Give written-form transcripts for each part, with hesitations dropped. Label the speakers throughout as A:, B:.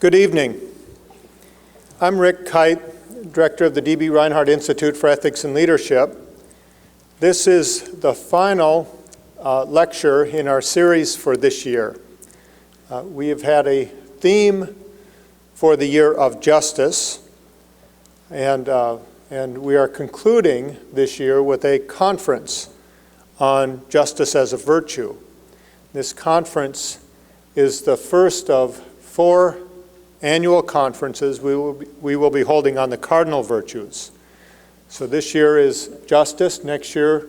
A: Good evening. I'm Rick Kite, Director of the D.B. Reinhart Institute for Ethics and Leadership. This is the final lecture in our series for this year. We have had a theme for the year of justice, and we are concluding this year with a conference on justice as a virtue. This conference is the first of 4 annual conferences we will be holding on the cardinal virtues. So this year is justice. Next year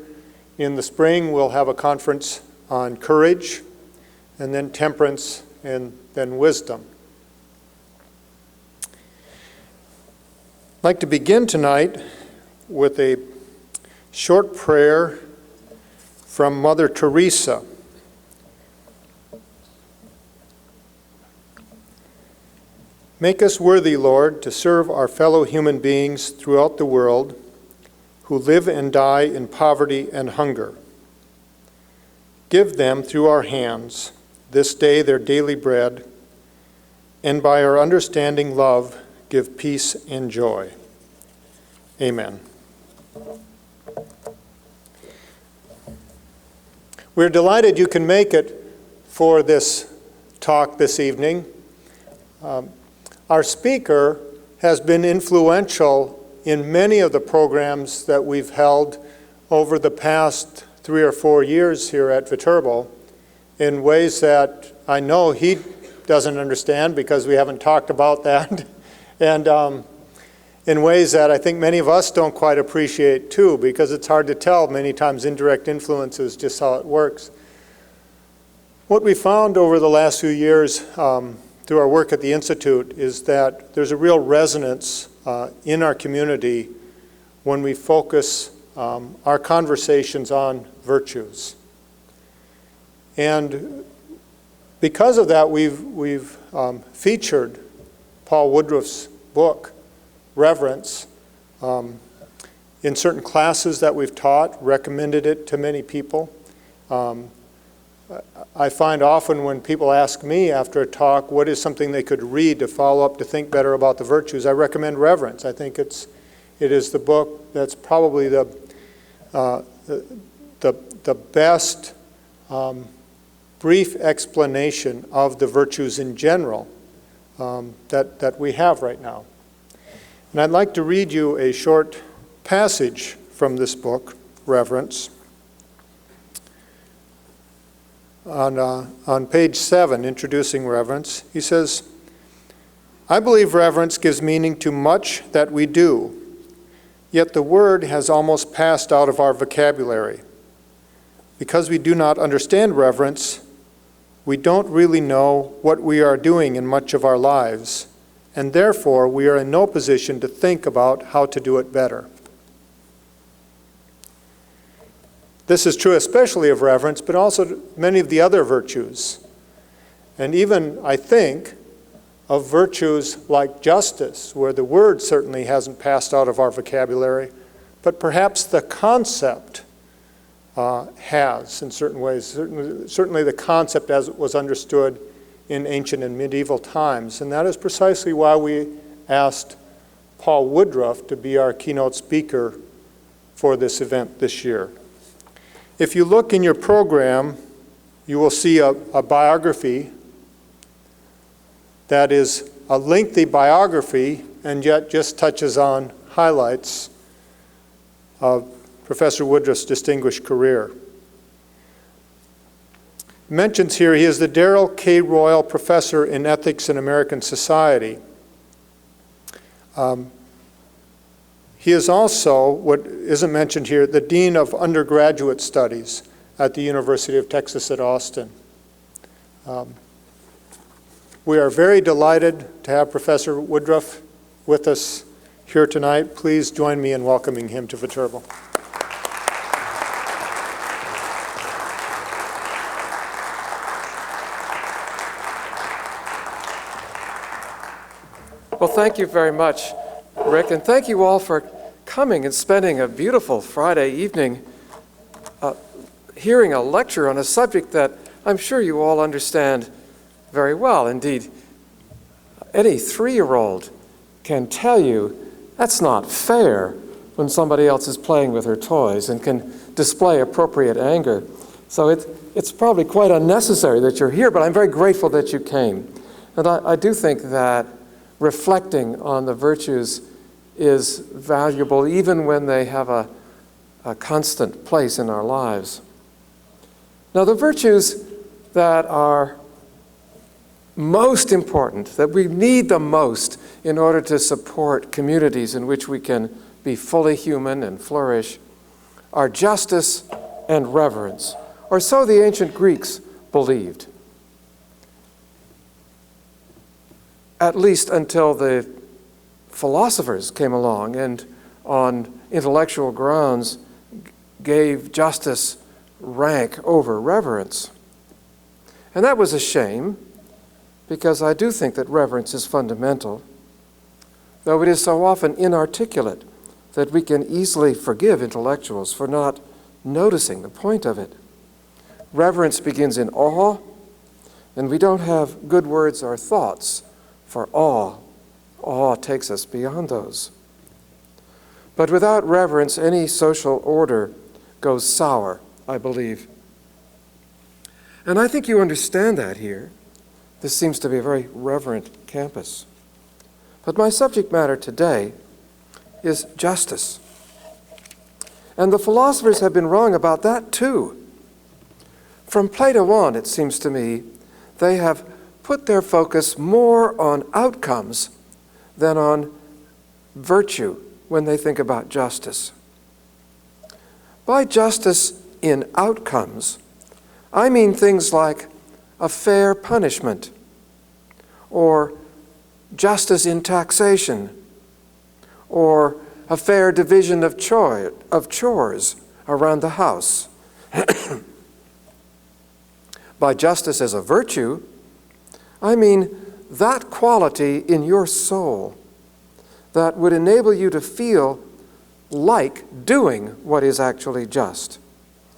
A: in the spring we'll have a conference on courage, and then temperance, and then wisdom. I'd like to begin tonight with a short prayer from Mother Teresa. Make us worthy, Lord, to serve our fellow human beings throughout the world who live and die in poverty and hunger. Give them, through our hands, this day their daily bread, and by our understanding love, give peace and joy. Amen. We're delighted you can make it for this talk this evening. Our speaker has been influential in many of the programs that we've held over the past 3 or 4 years here at Viterbo in ways that I know he doesn't understand because we haven't talked about that, and in ways that I think many of us don't quite appreciate too, because it's hard to tell many times indirect influences just how it works. What we found over the last few years through our work at the Institute is that there's a real resonance in our community when we focus our conversations on virtues. And because of that, we've featured Paul Woodruff's book, Reverence, in certain classes that we've taught, recommended it to many people. I find often when people ask me after a talk what is something they could read to follow up to think better about the virtues, I recommend Reverence. I think it is the book that's probably the best brief explanation of the virtues in general that we have right now. And I'd like to read you a short passage from this book, Reverence. On page 7, introducing reverence, he says, I believe reverence gives meaning to much that we do, yet the word has almost passed out of our vocabulary. Because we do not understand reverence, we don't really know what we are doing in much of our lives, and therefore we are in no position to think about how to do it better. This is true especially of reverence, but also many of the other virtues. And even, I think, of virtues like justice, where the word certainly hasn't passed out of our vocabulary, but perhaps the concept has in certain ways. Certainly the concept as it was understood in ancient and medieval times. And that is precisely why we asked Paul Woodruff to be our keynote speaker for this event this year. If you look in your program, you will see a biography that is a lengthy biography and yet just touches on highlights of Professor Woodruff's distinguished career. Mentions here he is the Darrell K. Royal Professor in Ethics in American Society. He is also, what isn't mentioned here, the Dean of Undergraduate Studies at the University of Texas at Austin. We are very delighted to have Professor Woodruff with us here tonight. Please join me in welcoming him to Viterbo.
B: Well, thank you very much, Rick, and thank you all for coming and spending a beautiful Friday evening hearing a lecture on a subject that I'm sure you all understand very well. Indeed, any 3-year-old can tell you that's not fair when somebody else is playing with her toys and can display appropriate anger. So it's probably quite unnecessary that you're here, but I'm very grateful that you came. And I do think that reflecting on the virtues is valuable even when they have a constant place in our lives. Now, the virtues that are most important, that we need the most in order to support communities in which we can be fully human and flourish, are justice and reverence, or so the ancient Greeks believed. At least until the philosophers came along and on intellectual grounds gave justice rank over reverence. And that was a shame, because I do think that reverence is fundamental, though it is so often inarticulate that we can easily forgive intellectuals for not noticing the point of it. Reverence begins in awe, and we don't have good words or thoughts for awe. Awe takes us beyond those. But without reverence, any social order goes sour, I believe. And I think you understand that here. This seems to be a very reverent campus. But my subject matter today is justice. And the philosophers have been wrong about that too. From Plato on, it seems to me, they have put their focus more on outcomes than on virtue when they think about justice. By justice in outcomes, I mean things like a fair punishment, or justice in taxation, or a fair division of chores around the house. By justice as a virtue, I mean that quality in your soul that would enable you to feel like doing what is actually just,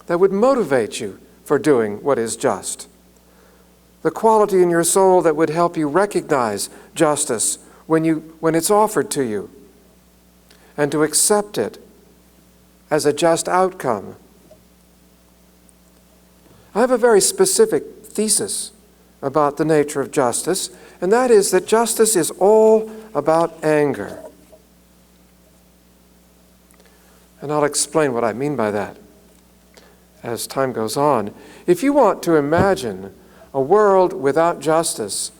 B: that would motivate you for doing what is just. The quality in your soul that would help you recognize justice when it's offered to you, and to accept it as a just outcome. I have a very specific thesis about the nature of justice, and that is that justice is all about anger. And I'll explain what I mean by that as time goes on. If you want to imagine a world without justice,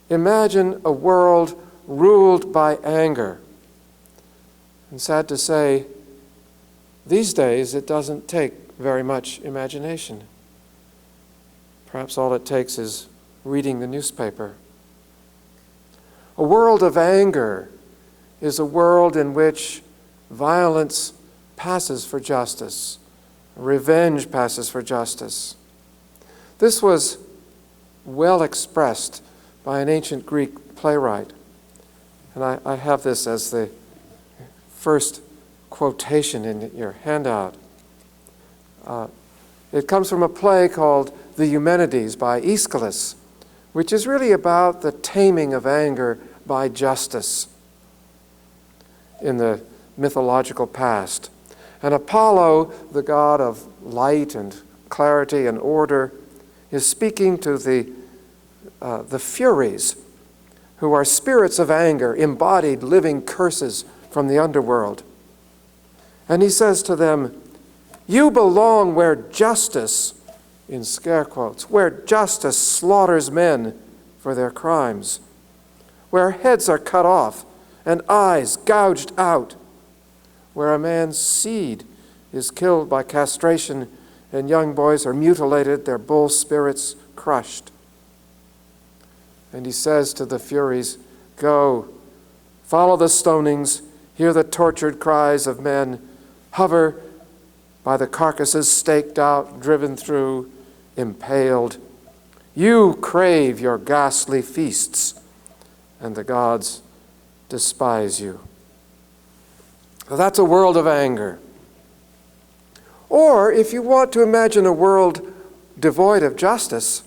B: imagine a world ruled by anger. And sad to say, these days it doesn't take very much imagination. Perhaps all it takes is reading the newspaper. A world of anger is a world in which violence passes for justice, revenge passes for justice. This was well expressed by an ancient Greek playwright. And I have this as the first quotation in your handout. It comes from a play called The Eumenides by Aeschylus, which is really about the taming of anger by justice in the mythological past. And Apollo, the god of light and clarity and order, is speaking to the Furies, who are spirits of anger, embodied living curses from the underworld. And he says to them, "You belong where justice," in scare quotes, where justice slaughters men for their crimes, where heads are cut off and eyes gouged out, where a man's seed is killed by castration and young boys are mutilated, their bull spirits crushed. And he says to the Furies, "Go, follow the stonings, hear the tortured cries of men, hover by the carcasses staked out, driven through, impaled. You crave your ghastly feasts, and the gods despise you." So that's a world of anger. Or if you want to imagine a world devoid of justice,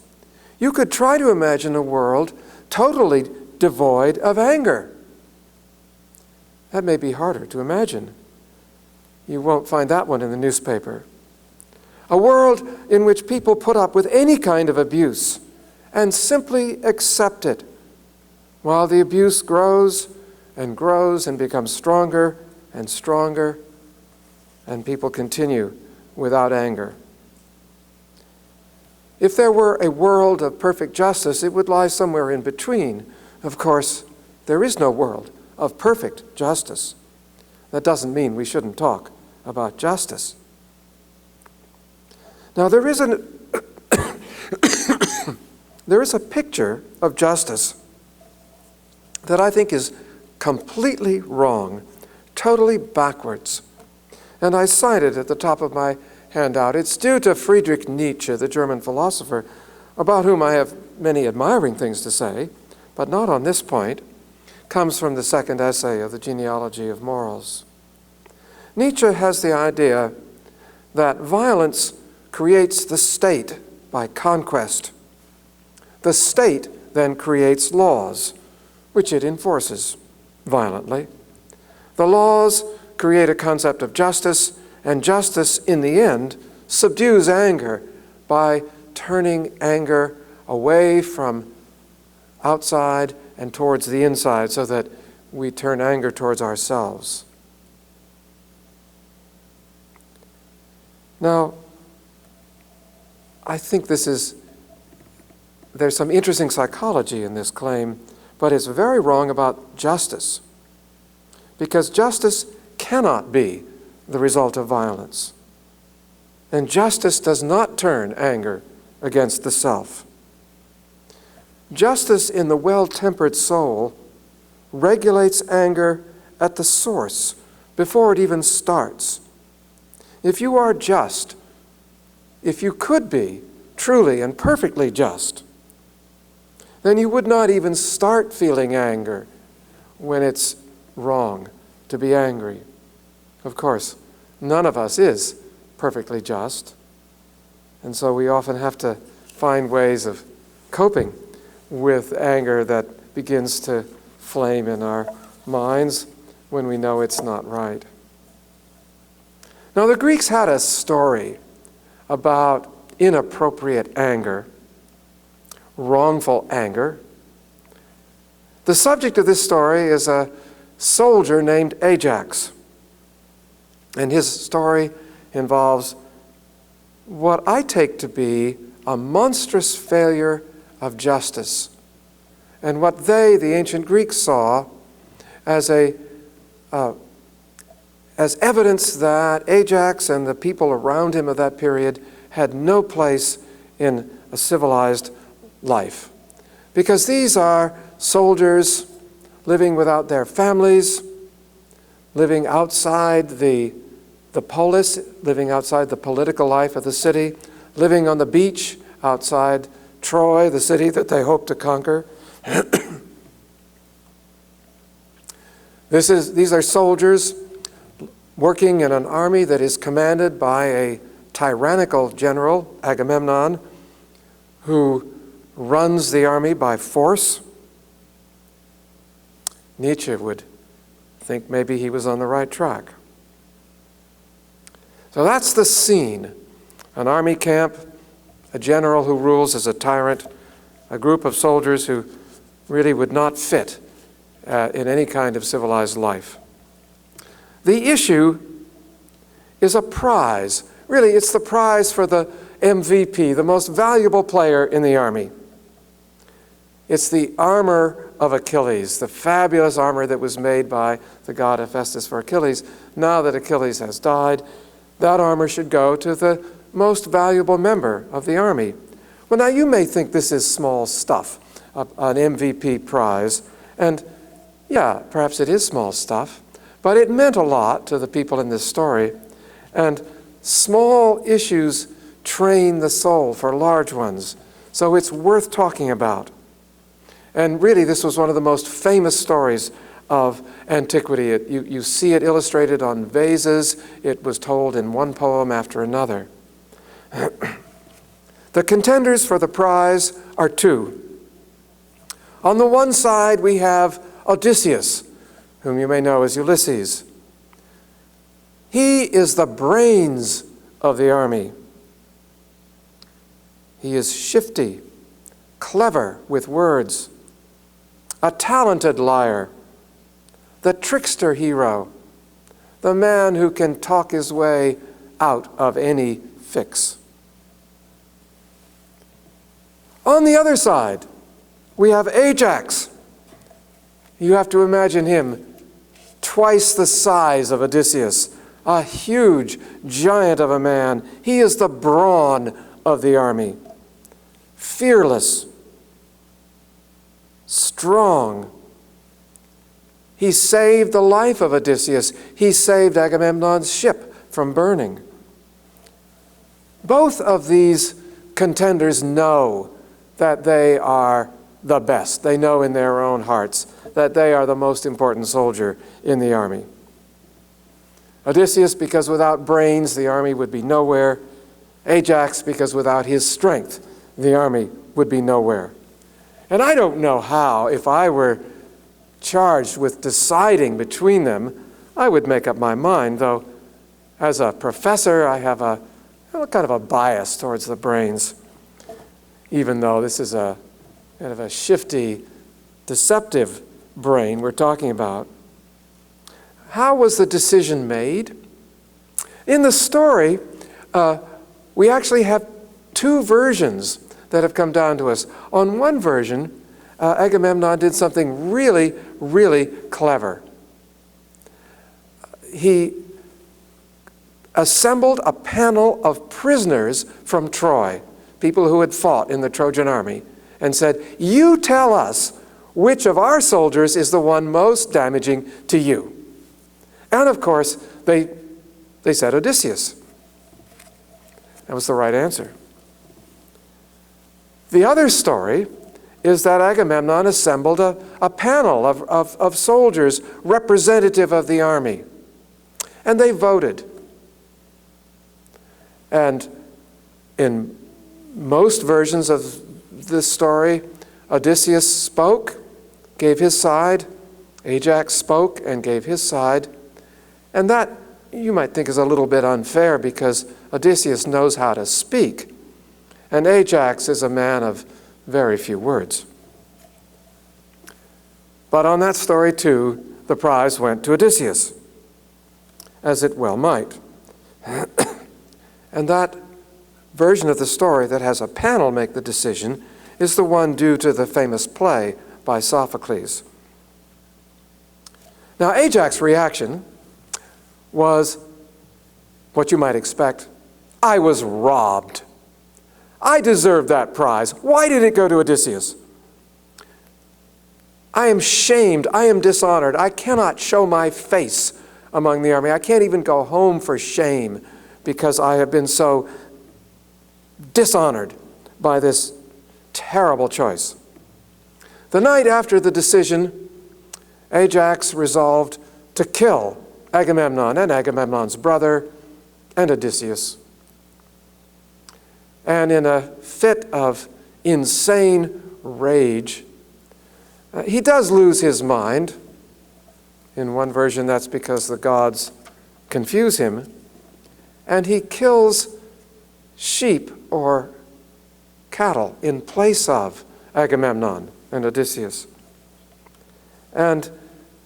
B: you could try to imagine a world totally devoid of anger. That may be harder to imagine. You won't find that one in the newspaper. A world in which people put up with any kind of abuse and simply accept it, while the abuse grows and grows and becomes stronger and stronger, and people continue without anger. If there were a world of perfect justice, it would lie somewhere in between. Of course, there is no world of perfect justice. That doesn't mean we shouldn't talk about justice. Now, there is a picture of justice that I think is completely wrong, totally backwards. And I cite it at the top of my handout. It's due to Friedrich Nietzsche, the German philosopher, about whom I have many admiring things to say, but not on this point. Comes from the second essay of the Genealogy of Morals. Nietzsche has the idea that violence creates the state by conquest. The state then creates laws, which it enforces violently. The laws create a concept of justice, and justice, in the end, subdues anger by turning anger away from outside and towards the inside, so that we turn anger towards ourselves. Now, I think there's some interesting psychology in this claim, but it's very wrong about justice, because justice cannot be the result of violence. And justice does not turn anger against the self. Justice in the well-tempered soul regulates anger at the source before it even starts. If you are just, if you could be truly and perfectly just, then you would not even start feeling anger when it's wrong to be angry. Of course, none of us is perfectly just, and so we often have to find ways of coping with anger that begins to flame in our minds when we know it's not right. Now, the Greeks had a story about inappropriate anger, wrongful anger. The subject of this story is a soldier named Ajax. And his story involves what I take to be a monstrous failure of justice, and what they, the ancient Greeks, saw as evidence that Ajax and the people around him of that period had no place in a civilized life. Because these are soldiers living without their families, living outside the polis, living outside the political life of the city, living on the beach outside Troy, the city that they hope to conquer. These are soldiers working in an army that is commanded by a tyrannical general, Agamemnon, who runs the army by force. Nietzsche would think maybe he was on the right track. So that's the scene. An army camp, a general who rules as a tyrant, a group of soldiers who really would not fit in any kind of civilized life. The issue is a prize. Really, it's the prize for the MVP, the most valuable player in the army. It's the armor of Achilles, the fabulous armor that was made by the god Hephaestus for Achilles. Now that Achilles has died, that armor should go to the most valuable member of the army. Well, now you may think this is small stuff, an MVP prize, and yeah, perhaps it is small stuff, but it meant a lot to the people in this story, and small issues train the soul for large ones, so it's worth talking about. And really, this was one of the most famous stories of antiquity. You see it illustrated on vases. It was told in one poem after another. The contenders for the prize are two. On the one side, we have Odysseus, whom you may know as Ulysses. He is the brains of the army. He is shifty, clever with words, a talented liar, the trickster hero, the man who can talk his way out of any fix. On the other side, we have Ajax. You have to imagine him twice the size of Odysseus, a huge giant of a man. He is the brawn of the army, fearless, strong. He saved the life of Odysseus. He saved Agamemnon's ship from burning. Both of these contenders know that they are the best. They know in their own hearts that they are the most important soldier in the army. Odysseus, because without brains, the army would be nowhere. Ajax, because without his strength, the army would be nowhere. And I don't know how, if I were charged with deciding between them, I would make up my mind, though as a professor, I have a kind of a bias towards the brains, even though this is a kind of a shifty, deceptive brain we're talking about. How was the decision made? In the story, we actually have two versions that have come down to us. On one version, Agamemnon did something really, really clever. He assembled a panel of prisoners from Troy, people who had fought in the Trojan army, and said, "You tell us which of our soldiers is the one most damaging to you." And of course, they said Odysseus. That was the right answer. The other story is that Agamemnon assembled a panel of soldiers representative of the army. And they voted. And in most versions of this story, Odysseus spoke, gave his side. Ajax spoke and gave his side. And that, you might think, is a little bit unfair because Odysseus knows how to speak. And Ajax is a man of very few words. But on that story, too, the prize went to Odysseus, as it well might. And that version of the story that has a panel make the decision is the one due to the famous play by Sophocles. Now, Ajax's reaction was what you might expect. I was robbed. I deserved that prize. Why did it go to Odysseus? I am shamed. I am dishonored. I cannot show my face among the army. I can't even go home for shame because I have been so dishonored by this terrible choice. The night after the decision, Ajax resolved to kill Agamemnon and Agamemnon's brother and Odysseus. And in a fit of insane rage, he does lose his mind. In one version, that's because the gods confuse him. And he kills sheep or cattle in place of Agamemnon and Odysseus. And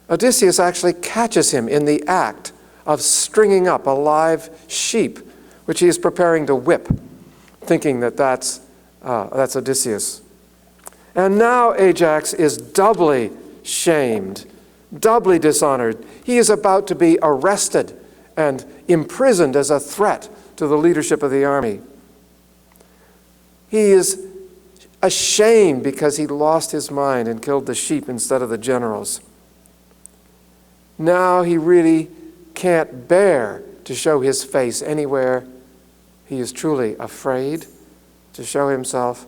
B: Odysseus actually catches him in the act of stringing up a live sheep, which he is preparing to whip, thinking that that's Odysseus. And now Ajax is doubly shamed, doubly dishonored. He is about to be arrested and imprisoned as a threat to the leadership of the army. He is ashamed because he lost his mind and killed the sheep instead of the generals. Now he really can't bear to show his face anywhere. He is truly afraid to show himself.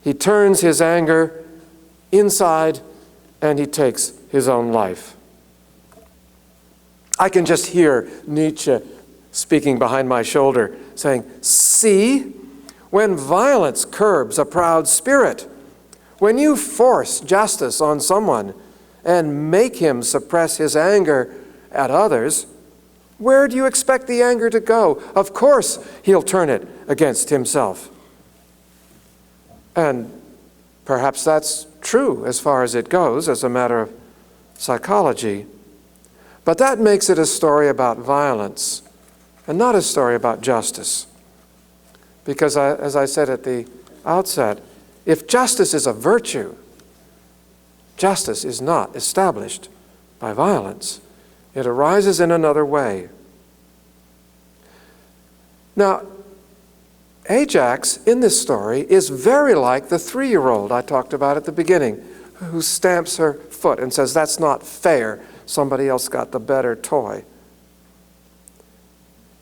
B: He turns his anger inside and he takes his own life. I can just hear Nietzsche speaking behind my shoulder saying, "See, when violence curbs a proud spirit, When you force justice on someone and make him suppress his anger at others, where do you expect the anger to go? Of course, he'll turn it against himself. And perhaps that's true as far as it goes, as a matter of psychology. But that makes it a story about violence and not a story about justice. Because, as I said at the outset, if justice is a virtue, justice is not established by violence. It arises in another way. Now, Ajax in this story is very like the 3-year-old I talked about at the beginning, who stamps her foot and says, "That's not fair. Somebody else got the better toy."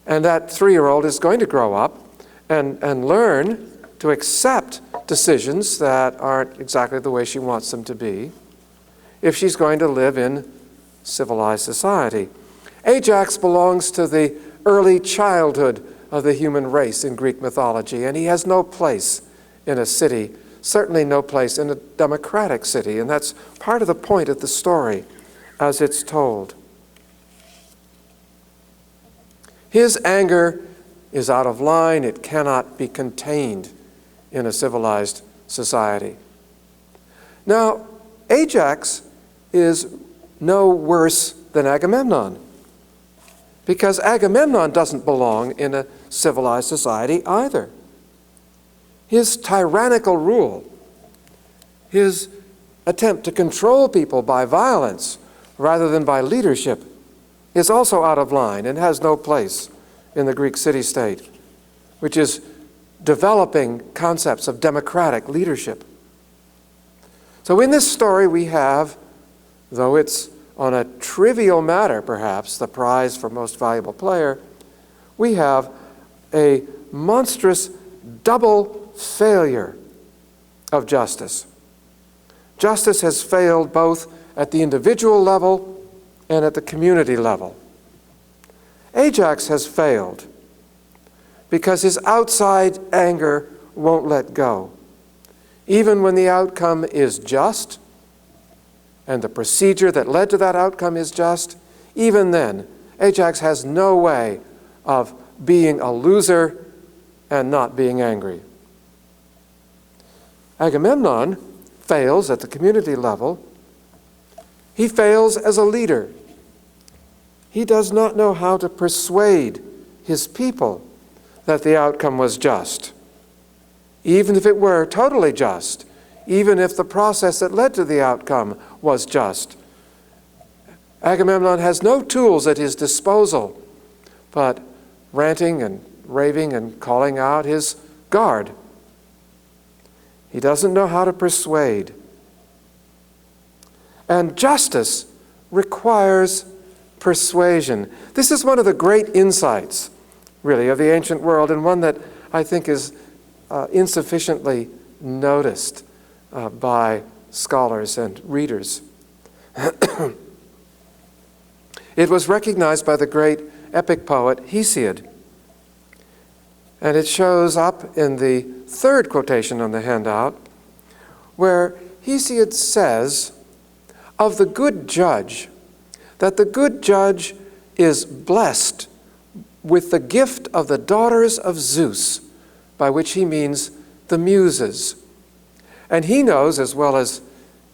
B: And that 3-year-old is going to grow up and learn to accept decisions that aren't exactly the way she wants them to be if she's going to live in civilized society. Ajax belongs to the early childhood of the human race in Greek mythology, and he has no place in a city, certainly no place in a democratic city, and that's part of the point of the story as it's told. His anger is out of line. It cannot be contained in a civilized society. Now, Ajax is no worse than Agamemnon, because Agamemnon doesn't belong in a civilized society either. His tyrannical rule, his attempt to control people by violence rather than by leadership, is also out of line and has no place in the Greek city-state, which is developing concepts of democratic leadership. So in this story we have, though it's on a trivial matter perhaps, the prize for most valuable player, we have a monstrous double failure of justice. Justice has failed both at the individual level and at the community level. Ajax has failed because his outside anger won't let go. Even when the outcome is just, and the procedure that led to that outcome is just, even then, Ajax has no way of being a loser and not being angry. Agamemnon fails at the community level. He fails as a leader. He does not know how to persuade his people that the outcome was just, even if it were totally just, even if the process that led to the outcome was just. Agamemnon has no tools at his disposal but ranting and raving and calling out his guard. He doesn't know how to persuade. And justice requires persuasion. This is one of the great insights, really, of the ancient world, and one that I think is insufficiently noticed by scholars and readers. It was recognized by the great epic poet Hesiod, and it shows up in the third quotation on the handout, where Hesiod says of the good judge that the good judge is blessed with the gift of the daughters of Zeus, by which he means the Muses. And he knows, as well as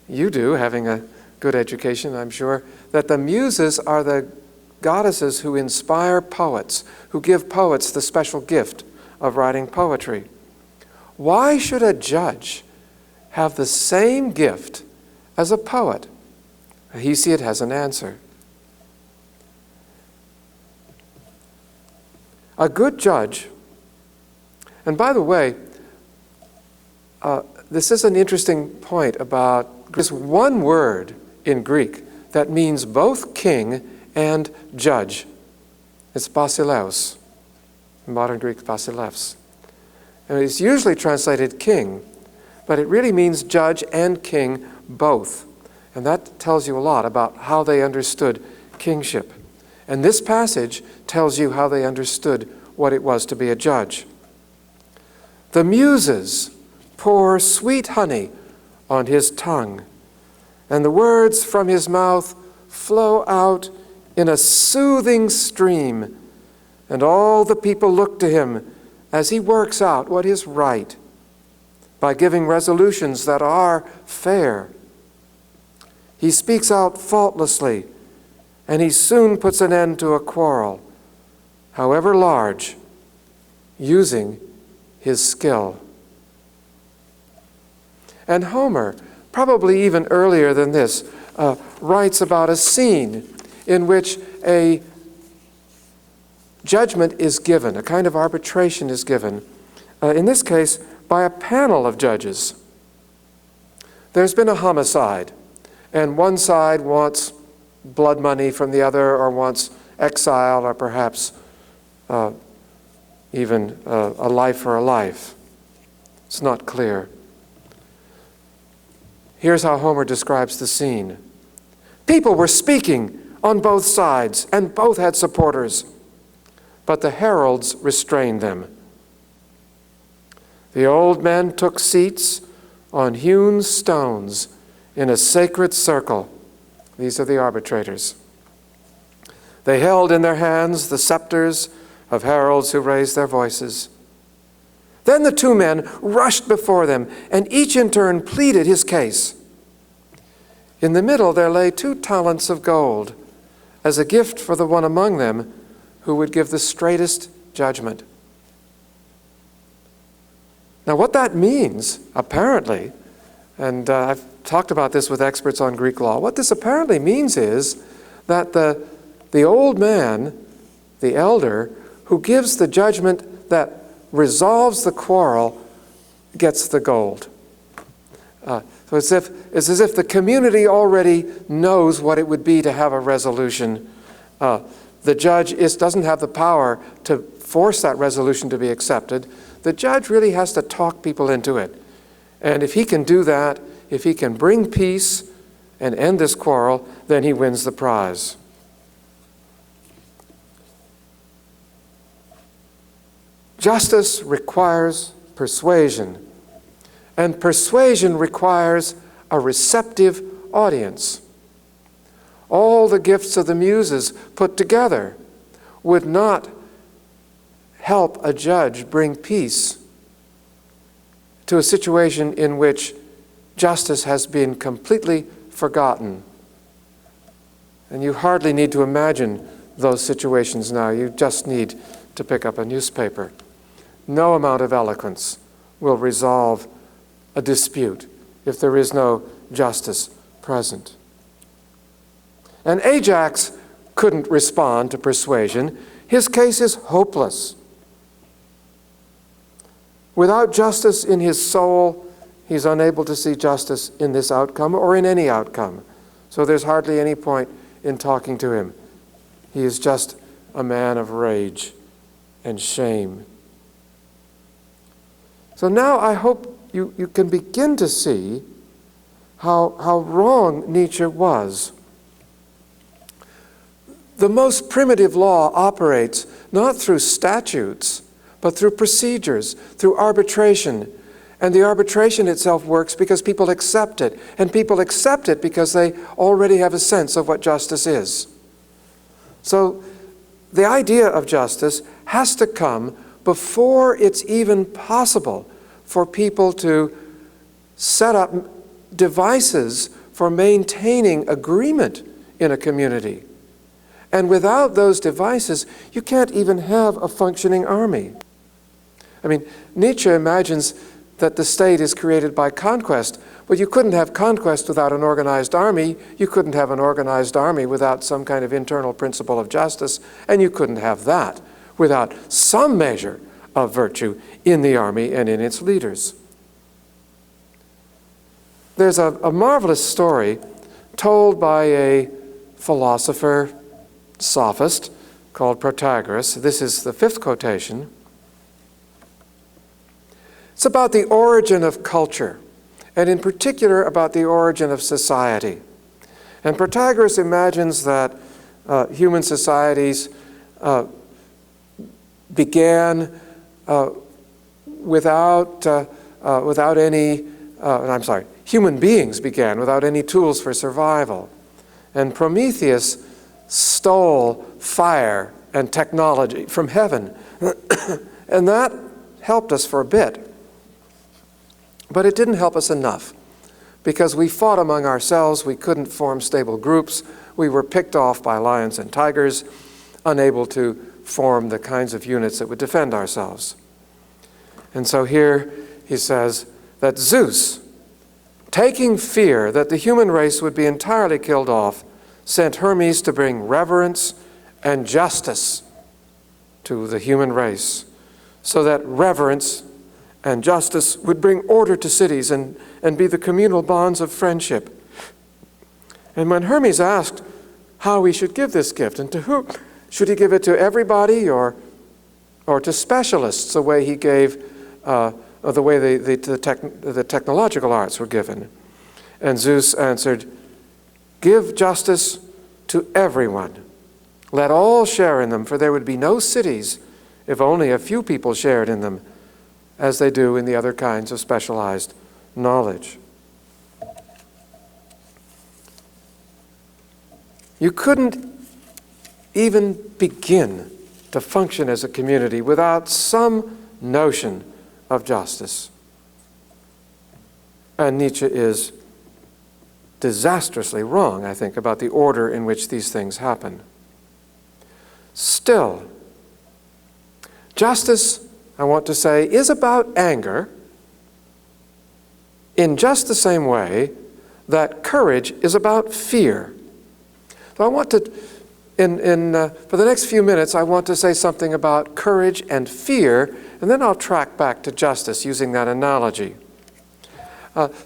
B: you do, having a good education, I'm sure, that the Muses are the goddesses who inspire poets, who give poets the special gift of writing poetry. Why should a judge have the same gift as a poet? Hesiod has an answer. A good judge, and by the way, this is an interesting point about this one word in Greek that means both king and judge. It's basileus. In modern Greek, basileus. And it's usually translated king, but it really means judge and king both. And that tells you a lot about how they understood kingship. And this passage tells you how they understood what it was to be a judge. The Muses pour sweet honey on his tongue, and the words from his mouth flow out in a soothing stream, and all the people look to him as he works out what is right by giving resolutions that are fair. He speaks out faultlessly, and he soon puts an end to a quarrel, however large, using his skill. And Homer, probably even earlier than this, writes about a scene in which a judgment is given, a kind of arbitration is given, in this case by a panel of judges. There's been a homicide, and one side wants blood money from the other, or wants exile, or perhaps even a life for a life. It's not clear. Here's how Homer describes the scene. People were speaking on both sides, and both had supporters, but the heralds restrained them. The old men took seats on hewn stones in a sacred circle. These are the arbitrators. They held in their hands the scepters of heralds who raised their voices. Then the two men rushed before them, and each in turn pleaded his case. In the middle there lay 2 talents of gold, as a gift for the one among them who would give the straightest judgment. Now what that means, apparently, and I've talked about this with experts on Greek law, what this apparently means is that the old man, the elder, who gives the judgment that resolves the quarrel, gets the gold. So it's as if the community already knows what it would be to have a resolution. The judge doesn't have the power to force that resolution to be accepted. The judge really has to talk people into it. And if he can do that, if he can bring peace and end this quarrel, then he wins the prize. Justice requires persuasion, and persuasion requires a receptive audience. All the gifts of the muses put together would not help a judge bring peace to a situation in which justice has been completely forgotten. And you hardly need to imagine those situations now. You just need to pick up a newspaper. No amount of eloquence will resolve a dispute if there is no justice present. And Ajax couldn't respond to persuasion. His case is hopeless. Without justice in his soul, he's unable to see justice in this outcome or in any outcome. So there's hardly any point in talking to him. He is just a man of rage and shame. So now I hope you can begin to see how wrong Nietzsche was. The most primitive law operates not through statutes, but through procedures, through arbitration. And the arbitration itself works because people accept it. And people accept it because they already have a sense of what justice is. So the idea of justice has to come before it's even possible for people to set up devices for maintaining agreement in a community. And without those devices, you can't even have a functioning army. I mean, Nietzsche imagines that the state is created by conquest, but you couldn't have conquest without an organized army. You couldn't have an organized army without some kind of internal principle of justice, and you couldn't have that without some measure of virtue in the army and in its leaders. There's a marvelous story told by a philosopher, sophist, called Protagoras. This is the 5th quotation. It's about the origin of culture, and in particular about the origin of society. And Protagoras imagines that human societies began without any, human beings began without any tools for survival. And Prometheus stole fire and technology from heaven. And that helped us for a bit. But it didn't help us enough, because we fought among ourselves. We couldn't form stable groups. We were picked off by lions and tigers, unable to form the kinds of units that would defend ourselves. And so here he says that Zeus, taking fear that the human race would be entirely killed off, sent Hermes to bring reverence and justice to the human race, so that reverence and justice would bring order to cities and be the communal bonds of friendship. And when Hermes asked how we should give this gift, and to whom, should he give it to everybody or to specialists, the way he gave, or the way the technological arts were given? And Zeus answered, "Give justice to everyone. Let all share in them, for there would be no cities if only a few people shared in them, as they do in the other kinds of specialized knowledge." You couldn't even begin to function as a community without some notion of justice. And Nietzsche is disastrously wrong, I think, about the order in which these things happen. Still, justice, I want to say, is about anger in just the same way that courage is about fear. So I want to, for the next few minutes, I want to say something about courage and fear, and then I'll track back to justice using that analogy.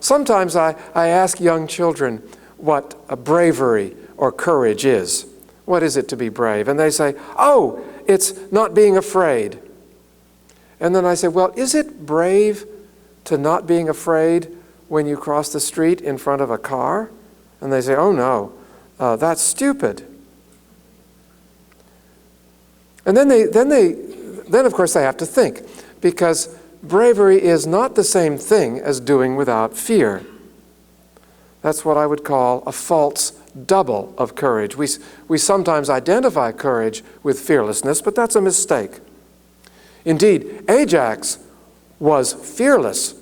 B: Sometimes I ask young children what a bravery or courage is. What is it to be brave? And they say, "Oh, it's not being afraid." And then I say, "Well, is it brave to not being afraid when you cross the street in front of a car?" And they say, "Oh no, that's stupid." And then of course they have to think, because bravery is not the same thing as doing without fear. That's what I would call a false double of courage. We sometimes identify courage with fearlessness, but that's a mistake. Indeed, Ajax was fearless,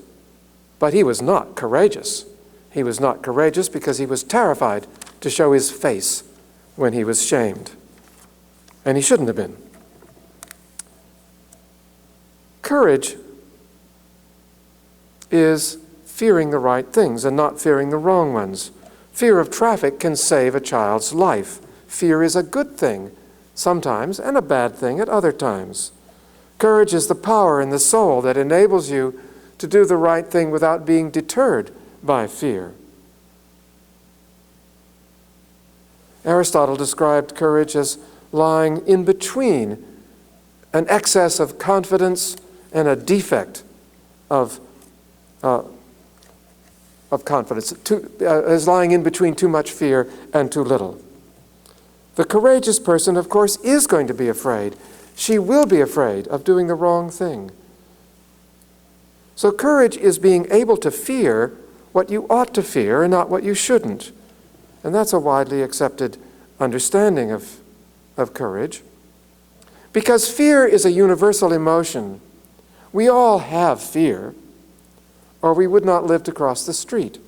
B: but he was not courageous. He was not courageous because he was terrified to show his face when he was shamed. And he shouldn't have been. Courage is fearing the right things and not fearing the wrong ones. Fear of traffic can save a child's life. Fear is a good thing sometimes and a bad thing at other times. Courage is the power in the soul that enables you to do the right thing without being deterred by fear. Aristotle described courage as lying in between an excess of confidence and a defect of confidence, as lying in between too much fear and too little. The courageous person, of course, is going to be afraid. She will be afraid of doing the wrong thing. So courage is being able to fear what you ought to fear and not what you shouldn't. And that's a widely accepted understanding of courage. Because fear is a universal emotion. We all have fear, or we would not live to cross the street.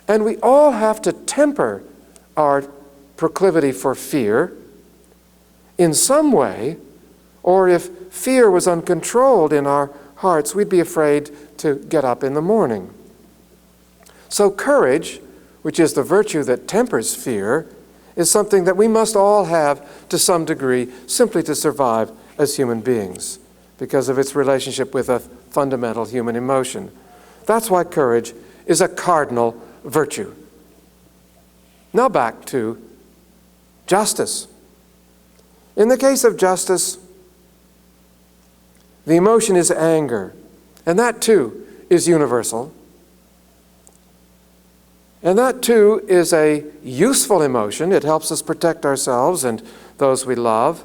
B: And we all have to temper our proclivity for fear in some way, or if fear was uncontrolled in our hearts, we'd be afraid to get up in the morning. So courage, which is the virtue that tempers fear, is something that we must all have to some degree simply to survive as human beings because of its relationship with a fundamental human emotion. That's why courage is a cardinal virtue. Now back to justice. In the case of justice, the emotion is anger, and that too is universal. And that too is a useful emotion. It helps us protect ourselves and those we love.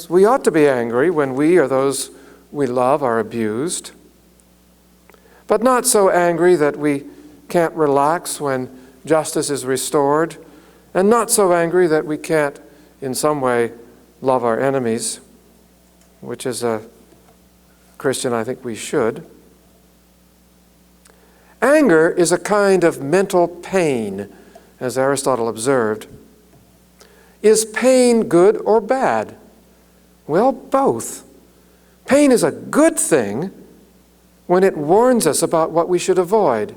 B: We ought to be angry when we or those we love are abused. but not so angry that we can't relax when justice is restored, and not so angry that we can't, in some way, love our enemies, which as a Christian I think we should. Anger is a kind of mental pain, as Aristotle observed. Is pain good or bad? Well, both. Pain is a good thing when it warns us about what we should avoid.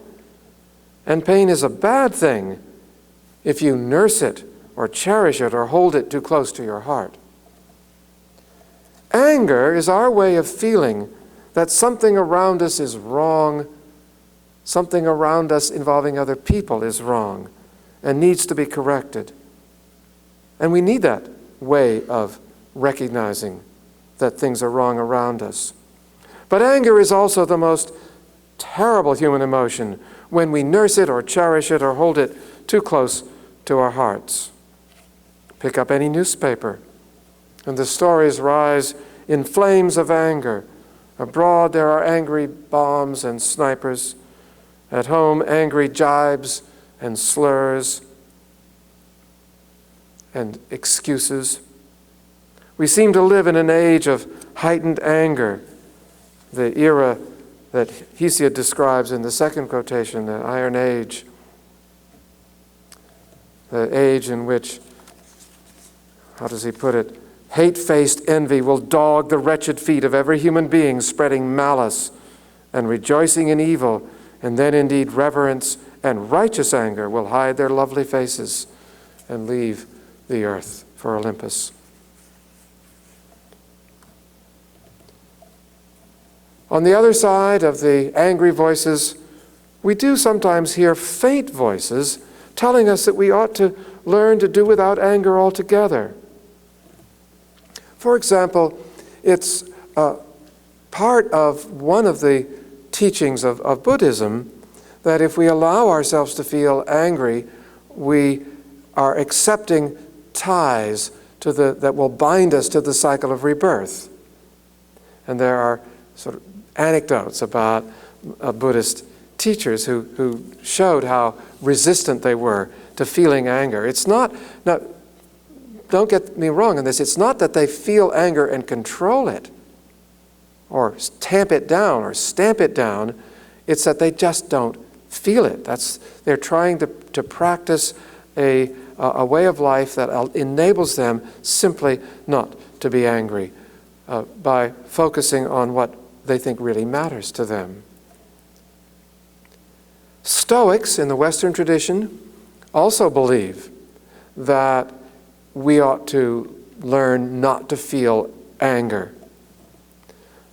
B: And pain is a bad thing if you nurse it or cherish it or hold it too close to your heart. Anger is our way of feeling that something around us is wrong, something around us involving other people is wrong and needs to be corrected. And we need that way of recognizing that things are wrong around us. But anger is also the most terrible human emotion when we nurse it or cherish it or hold it too close to our hearts. Pick up any newspaper, and the stories rise in flames of anger. Abroad there are angry bombs and snipers. At home, angry jibes and slurs and excuses. We seem to live in an age of heightened anger, the era that Hesiod describes in the second quotation, the Iron Age, the age in which, how does he put it, hate-faced envy will dog the wretched feet of every human being, spreading malice and rejoicing in evil, and then indeed reverence and righteous anger will hide their lovely faces and leave the earth for Olympus. On the other side of the angry voices, we do sometimes hear faint voices telling us that we ought to learn to do without anger altogether. For example, it's part of one of the teachings of Buddhism that if we allow ourselves to feel angry, we are accepting ties that will bind us to the cycle of rebirth. And there are sort of anecdotes about Buddhist teachers who showed how resistant they were to feeling anger. It's not, don't get me wrong on this, it's not that they feel anger and control it or tamp it down or stamp it down. It's that they just don't feel it. They're trying to practice a way of life that enables them simply not to be angry by focusing on what they think really matters to them. Stoics in the Western tradition also believe that we ought to learn not to feel anger.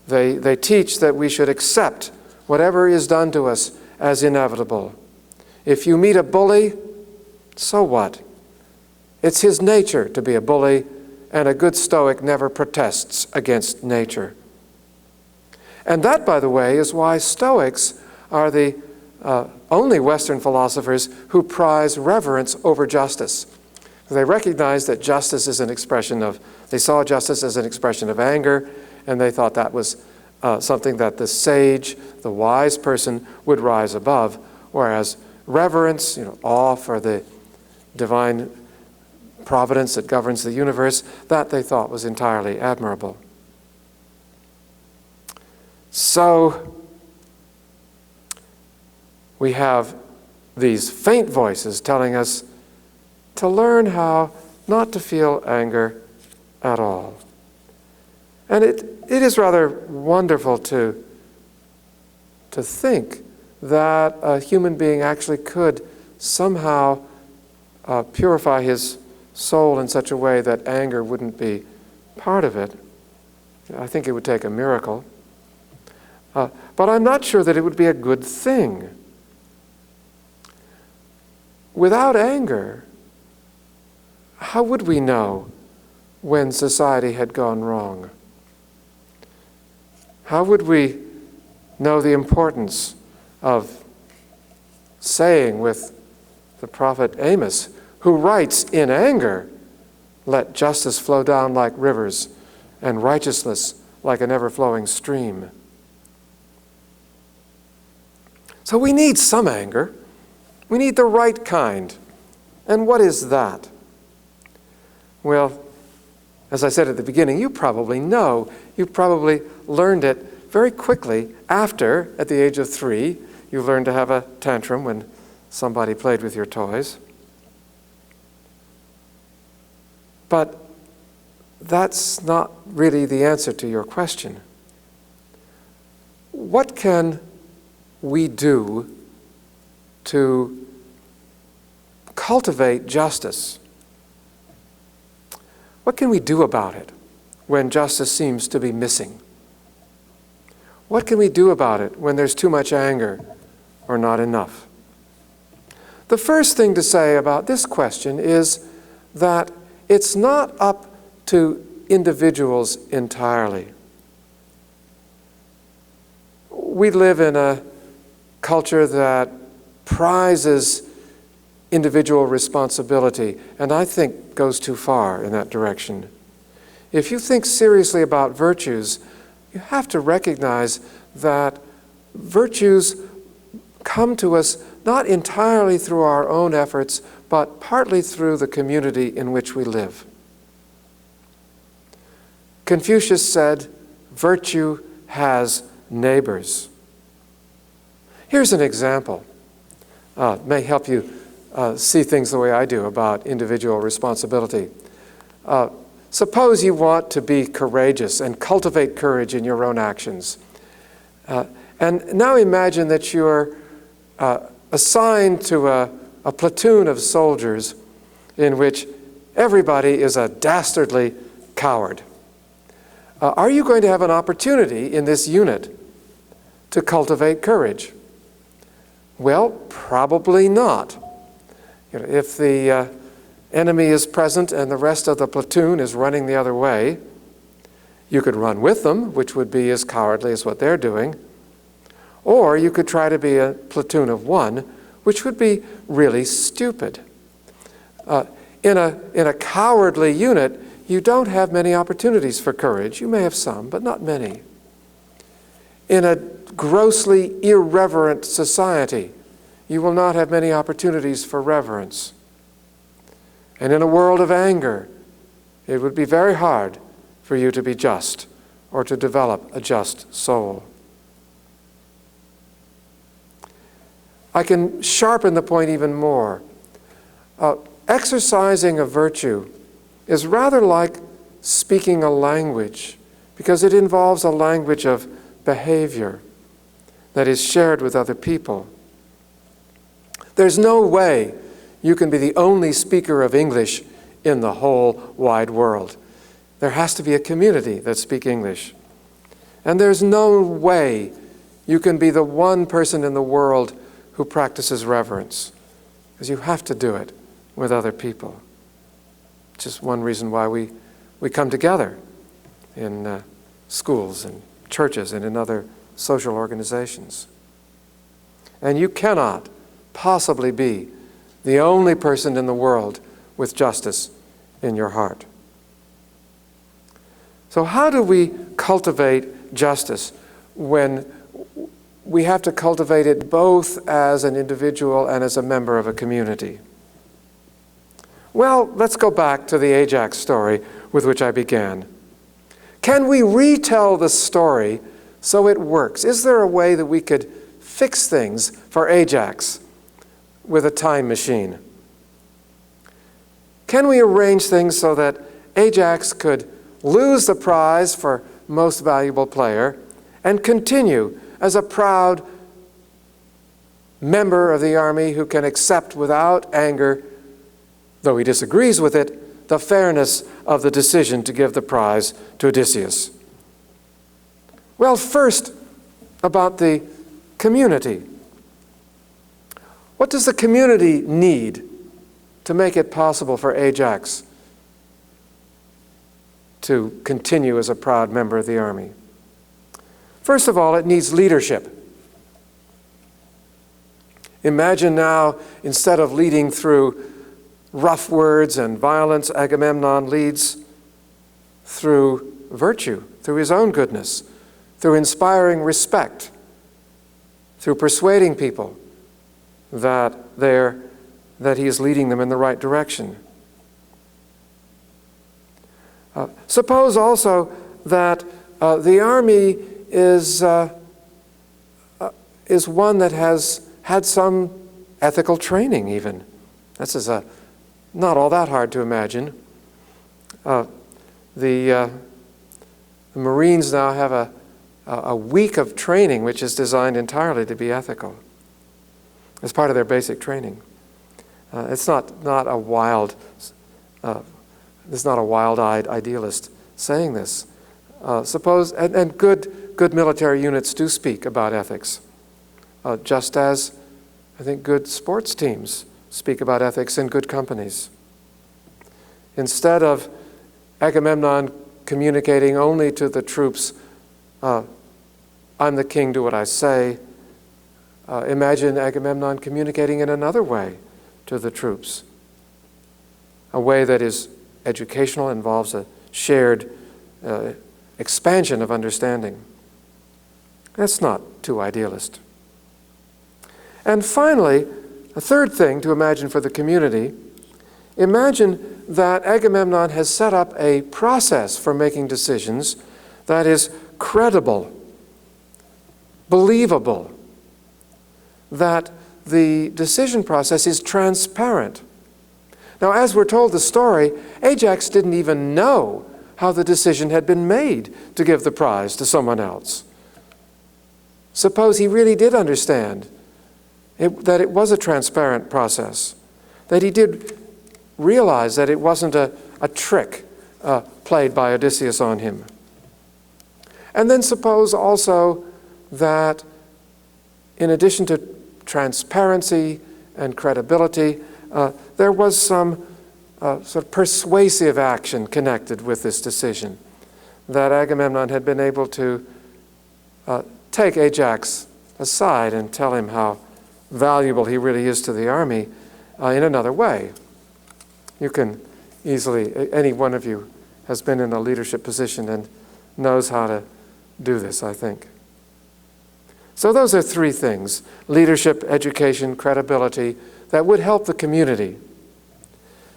B: They teach that we should accept whatever is done to us as inevitable. If you meet a bully, so what? It's his nature to be a bully, and a good Stoic never protests against nature. And that, by the way, is why Stoics are the only Western philosophers who prize reverence over justice. They recognize that justice is an expression of, they saw justice as an expression of anger, and they thought that was something that the sage, the wise person, would rise above, whereas reverence, awe for the divine providence that governs the universe, that they thought was entirely admirable. So we have these faint voices telling us to learn how not to feel anger at all. And it is rather wonderful to think that a human being actually could somehow purify his soul in such a way that anger wouldn't be part of it. I think it would take a miracle. But I'm not sure that it would be a good thing. Without anger, how would we know when society had gone wrong? How would we know the importance of saying with the prophet Amos, who writes in anger, "Let justice flow down like rivers and righteousness like an ever-flowing stream"? So we need some anger. We need the right kind. And what is that? Well, as I said at the beginning, you probably know. You probably learned it very quickly after, at the age of 3, you learned to have a tantrum when somebody played with your toys. But that's not really the answer to your question. What can we do to cultivate justice? What can we do about it when justice seems to be missing? What can we do about it when there's too much anger or not enough? The first thing to say about this question is that it's not up to individuals entirely. We live in a culture that prizes individual responsibility, and I think goes too far in that direction. If you think seriously about virtues, you have to recognize that virtues come to us not entirely through our own efforts, but partly through the community in which we live. Confucius said, "Virtue has neighbors." Here's an example. It may help you see things the way I do about individual responsibility. Suppose you want to be courageous and cultivate courage in your own actions. And now imagine that you're assigned to a platoon of soldiers in which everybody is a dastardly coward. Are you going to have an opportunity in this unit to cultivate courage? Well, probably not. If the enemy is present and the rest of the platoon is running the other way, you could run with them, which would be as cowardly as what they're doing. Or you could try to be a platoon of one, which would be really stupid. In a cowardly unit, you don't have many opportunities for courage. You may have some, but not many. In a grossly irreverent society, you will not have many opportunities for reverence. And in a world of anger, it would be very hard for you to be just or to develop a just soul. I can sharpen the point even more. Exercising a virtue is rather like speaking a language, because it involves a language of behavior that is shared with other people. There's no way you can be the only speaker of English in the whole wide world. There has to be a community that speaks English. And there's no way you can be the one person in the world who practices reverence, because you have to do it with other people. Just one reason why we come together in schools and churches and in other social organizations. And you cannot possibly be the only person in the world with justice in your heart. So how do we cultivate justice when we have to cultivate it both as an individual and as a member of a community? Well, let's go back to the Ajax story with which I began. Can we retell the story so it works? Is there a way that we could fix things for Ajax with a time machine? Can we arrange things so that Ajax could lose the prize for most valuable player and continue as a proud member of the army who can accept without anger, though he disagrees with it, the fairness of the decision to give the prize to Odysseus? Well, first, about the community. What does the community need to make it possible for Ajax to continue as a proud member of the army? First of all, it needs leadership. Imagine now, instead of leading through rough words and violence, Agamemnon leads through virtue, through his own goodness, through inspiring respect through persuading people that he is leading them in the right direction. Suppose also that the army is one that has had some ethical training even. This is not all that hard to imagine. The Marines now have a week of training which is designed entirely to be ethical as part of their basic training. It's not a wild-eyed idealist saying this. Suppose, and good military units do speak about ethics, just as I think good sports teams speak about ethics in good companies. Instead of Agamemnon communicating only to the troops, I'm the king, do what I say, imagine Agamemnon communicating in another way to the troops, a way that is educational, involves a shared expansion of understanding. That's not too idealist. And finally, a third thing to imagine for the community, imagine that Agamemnon has set up a process for making decisions that is credible, believable, that the decision process is transparent. Now, as we're told the story, Ajax didn't even know how the decision had been made to give the prize to someone else. Suppose he really did understand that it was a transparent process, that he did realize that it wasn't a trick played by Odysseus on him. And then suppose also that in addition to transparency and credibility, there was some sort of persuasive action connected with this decision, that Agamemnon had been able to take Ajax aside and tell him how valuable he really is to the army in another way. You can easily, any one of you has been in a leadership position and knows how to do this, I think. So those are three things: leadership, education, credibility, that would help the community.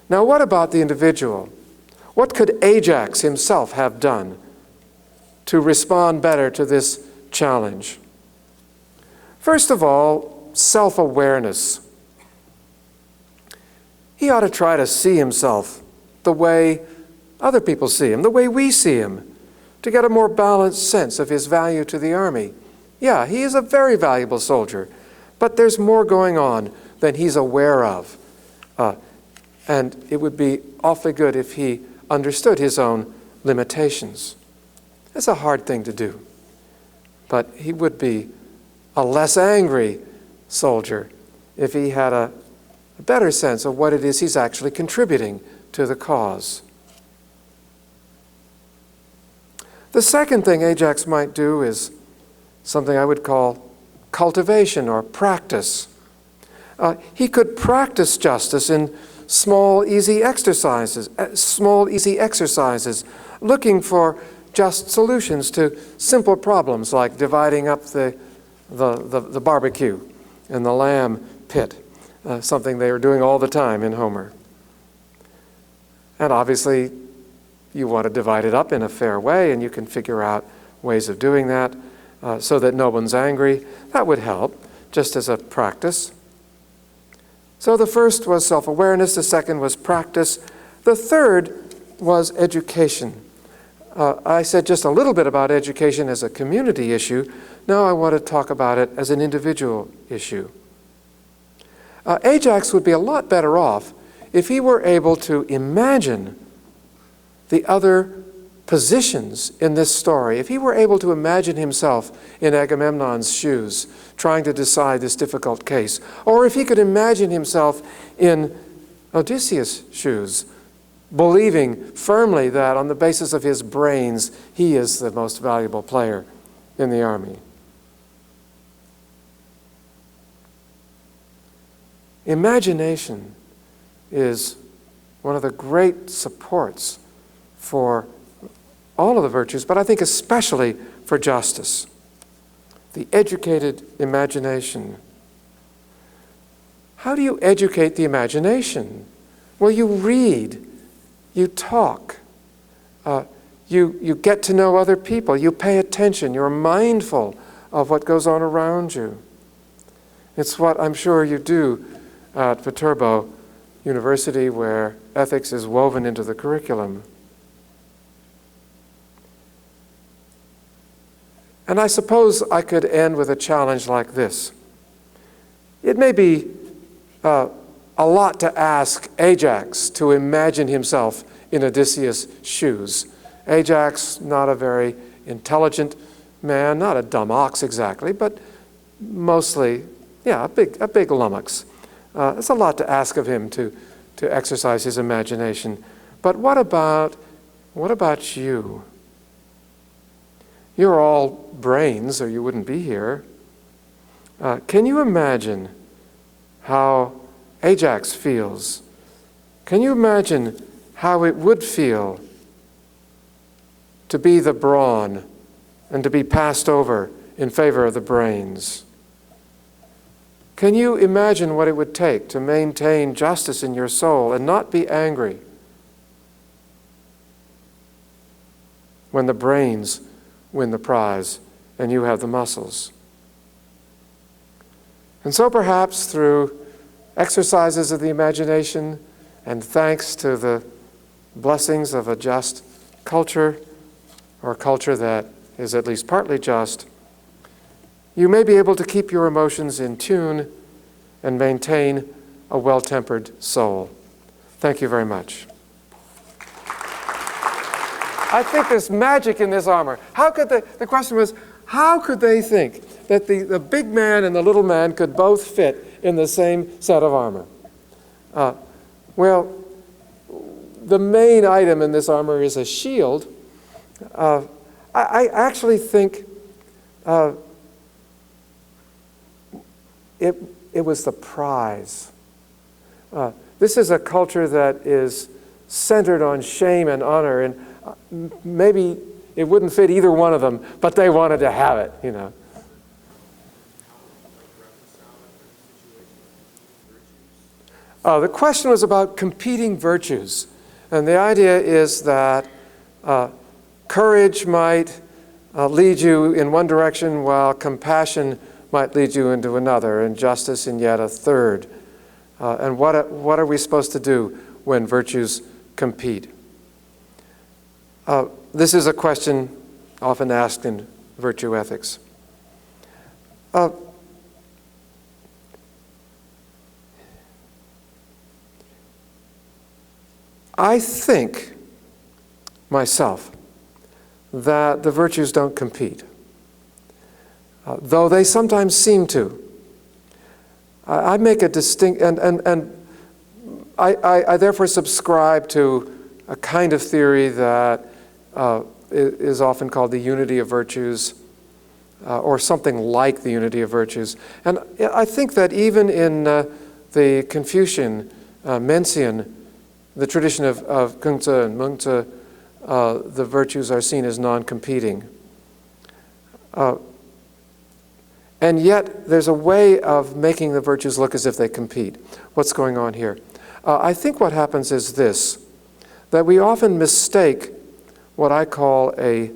B: Now, what about the individual? What could Ajax himself have done to respond better to this challenge? First of all, self-awareness. He ought to try to see himself the way other people see him, the way we see him, to get a more balanced sense of his value to the army. Yeah, he is a very valuable soldier, but there's more going on than he's aware of. And it would be awfully good if he understood his own limitations. It's a hard thing to do, but he would be a less angry soldier if he had a better sense of what it is he's actually contributing to the cause. The second thing Ajax might do is something I would call cultivation or practice. He could practice justice in small, easy exercises, looking for just solutions to simple problems like dividing up the barbecue in the lamb pit, something they were doing all the time in Homer. And obviously, you want to divide it up in a fair way, and you can figure out ways of doing that so that no one's angry. That would help, just as a practice. So the first was self-awareness, the second was practice, the third was education. I said just a little bit about education as a community issue. Now I want to talk about it as an individual issue. Ajax would be a lot better off if he were able to imagine the other positions in this story, if he were able to imagine himself in Agamemnon's shoes, trying to decide this difficult case, or if he could imagine himself in Odysseus' shoes, believing firmly that on the basis of his brains, he is the most valuable player in the army. Imagination is one of the great supports for all of the virtues, but I think especially for justice. the educated imagination. How do you educate the imagination? Well, you read, you talk, you get to know other people, you pay attention, you're mindful of what goes on around you. It's what I'm sure you do at Viterbo University, where ethics is woven into the curriculum. And I suppose I could end with a challenge like this. It may be a lot to ask Ajax to imagine himself in Odysseus' shoes. Ajax, not a very intelligent man, not a dumb ox exactly, but mostly, yeah, a big lummox. It's a lot to ask of him to exercise his imagination. But what about you? You're all brains, or you wouldn't be here. Can you imagine how Ajax feels? Can you imagine how it would feel to be the brawn and to be passed over in favor of the brains? Can you imagine what it would take to maintain justice in your soul and not be angry when the brains win the prize and you have the muscles? And so perhaps through exercises of the imagination and thanks to the blessings of a just culture, or a culture that is at least partly just, you may be able to keep your emotions in tune and maintain a well-tempered soul. Thank you very much. I think there's magic in this armor. The question was, how could they think that the big man and the little man could both fit in the same set of armor? Well, the main item in this armor is a shield. I actually think it was the prize. This is a culture that is centered on shame and honor, and maybe it wouldn't fit either one of them, but they wanted to have it, you know. The question was about competing virtues. And the idea is that courage might lead you in one direction, while compassion might lead you into another, and justice in yet a third. And what are we supposed to do when virtues compete? This is a question often asked in virtue ethics. I think, myself, that the virtues don't compete, though they sometimes seem to. I make a distinct, and I therefore subscribe to a kind of theory that is often called the unity of virtues, or something like the unity of virtues. And I think that even in the Confucian, Mencian, the tradition of Kungzi and Mengzi, the virtues are seen as non-competing. And yet, there's a way of making the virtues look as if they compete. What's going on here? I think what happens is this, that we often mistake what I call a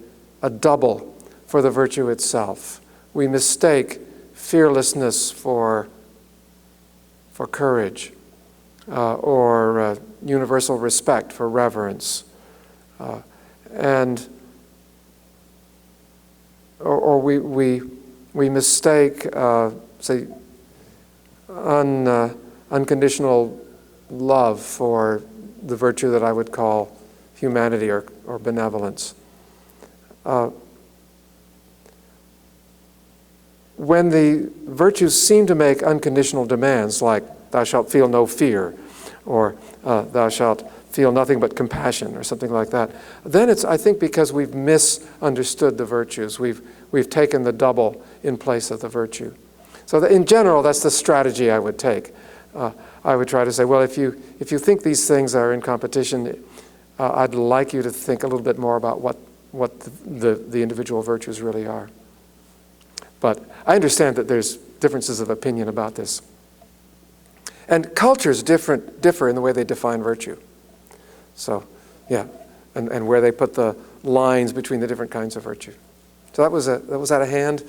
B: double for the virtue itself. We mistake fearlessness for courage, or universal respect for reverence, or we mistake, say, unconditional love for the virtue that I would call humanity or benevolence. When the virtues seem to make unconditional demands, like thou shalt feel no fear, or thou shalt feel nothing but compassion, or something like that, then it's, I think, because we've misunderstood the virtues. We've taken the double in place of the virtue. So in general, that's the strategy I would take. I would try to say, well, if you think these things are in competition, I'd like you to think a little bit more about what the individual virtues really are. But I understand that there's differences of opinion about this. And cultures differ in the way they define virtue. So, yeah, and where they put the lines between the different kinds of virtue. So was that a hand?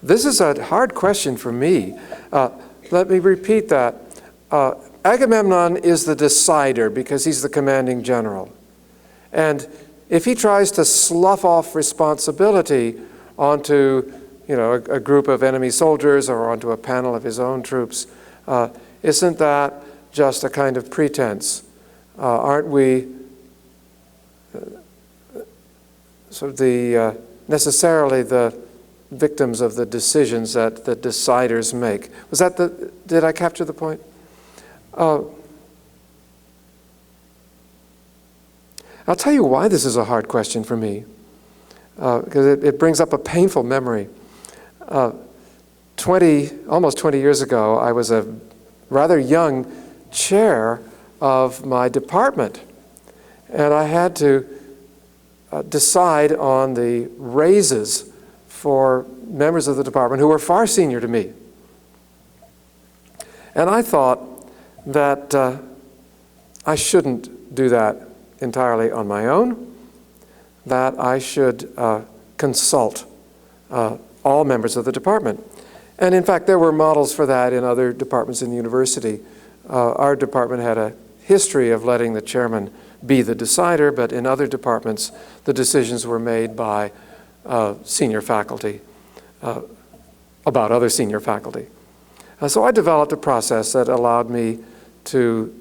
B: This is a hard question for me. Let me repeat that. Agamemnon is the decider because he's the commanding general. And if he tries to slough off responsibility onto, a group of enemy soldiers or onto a panel of his own troops, isn't that just a kind of pretense? Aren't we sort of necessarily the victims of the decisions that the deciders make? Did I capture the point? I'll tell you why this is a hard question for me, because it brings up a painful memory. Almost 20 years ago, I was a rather young chair of my department, and I had to decide on the raises for members of the department who were far senior to me. And I thought that I shouldn't do that entirely on my own, that I should consult all members of the department. And in fact, there were models for that in other departments in the university. Our department had a history of letting the chairman be the decider, but in other departments, the decisions were made by senior faculty about other senior faculty. So I developed a process that allowed me to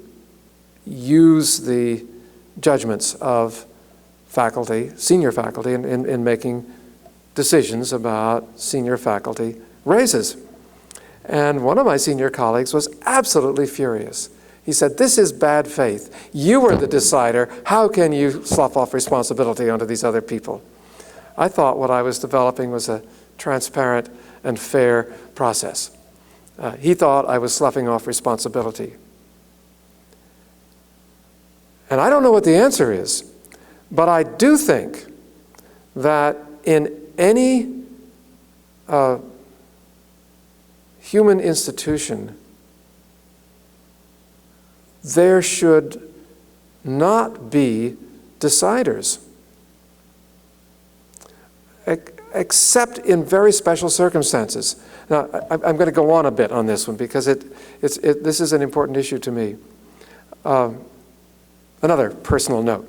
B: use the judgments of faculty, senior faculty, in making decisions about senior faculty raises. And one of my senior colleagues was absolutely furious. He said, "This is bad faith. You are the decider. How can you slough off responsibility onto these other people?" I thought what I was developing was a transparent and fair process. He thought I was sloughing off responsibility. And I don't know what the answer is, but I do think that in any human institution, there should not be deciders, except in very special circumstances. Now, I'm going to go on a bit on this one because this is an important issue to me. Another personal note.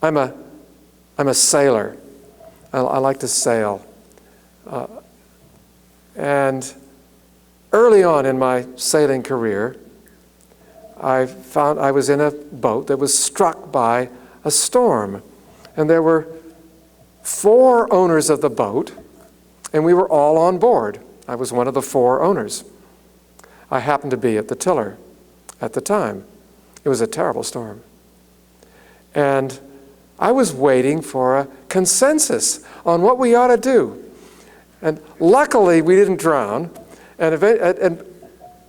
B: I'm a sailor. I like to sail. And early on in my sailing career, I found I was in a boat that was struck by a storm. And there were 4 owners of the boat, and we were all on board. I was one of the 4 owners. I happened to be at the tiller at the time. It was a terrible storm. And I was waiting for a consensus on what we ought to do. And luckily, we didn't drown. And